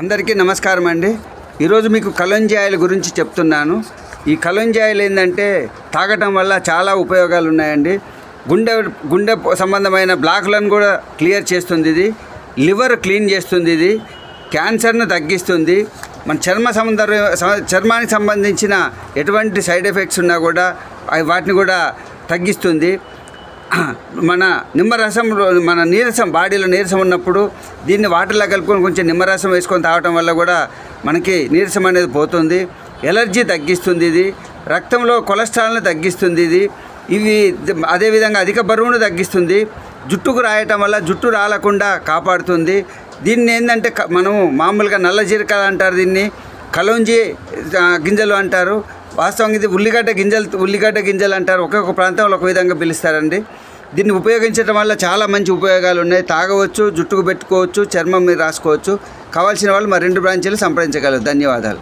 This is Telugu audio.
అందరికీ నమస్కారం అండి. ఈరోజు మీకు కలోంజీ ఆయిల్ గురించి చెప్తున్నాను. ఈ కలోంజీ ఆయిల్ ఏంటంటే తాగటం వల్ల చాలా ఉపయోగాలు ఉన్నాయండి. గుండె సంబంధమైన బ్లాక్లను కూడా క్లియర్ చేస్తుంది ఇది. లివర్ క్లీన్ చేస్తుంది ఇది. క్యాన్సర్ను తగ్గిస్తుంది. మన చర్మానికి సంబంధించిన ఎటువంటి సైడ్ ఎఫెక్ట్స్ ఉన్నా కూడా వాటిని కూడా తగ్గిస్తుంది. మన నిమ్మరసం, మన నీరసం, బాడీలో నీరసం ఉన్నప్పుడు దీన్ని వాటర్లో కలుపుకొని కొంచెం నిమ్మరసం వేసుకొని తాగటం వల్ల కూడా మనకి నీరసం అనేది పోతుంది. ఎలర్జీ తగ్గిస్తుంది ఇది. రక్తంలో కొలెస్ట్రాల్ని తగ్గిస్తుంది ఇది. అదేవిధంగా అధిక బరువును తగ్గిస్తుంది. జుట్టుకు రాయటం వల్ల జుట్టు రాలకుండా కాపాడుతుంది. దీన్ని ఏంటంటే మనము మామూలుగా నల్ల జీలకర్ర అంటారు, దీన్ని కలోంజీ గింజలు అంటారు. వాస్తవంగా ఇది ఉల్లిగడ్డ గింజలు అంటారు. ఒక్కొక్క ప్రాంతంలో ఒక విధంగా పిలుస్తారండి. దీన్ని ఉపయోగించడం వల్ల చాలా మంచి ఉపయోగాలు ఉన్నాయి. తాగవచ్చు, జుట్టుకు పెట్టుకోవచ్చు, చర్మం మీద రాసుకోవచ్చు. కావాల్సిన వాళ్ళు మా 2 బ్రాంచీలు సంప్రదించగలరు. ధన్యవాదాలు.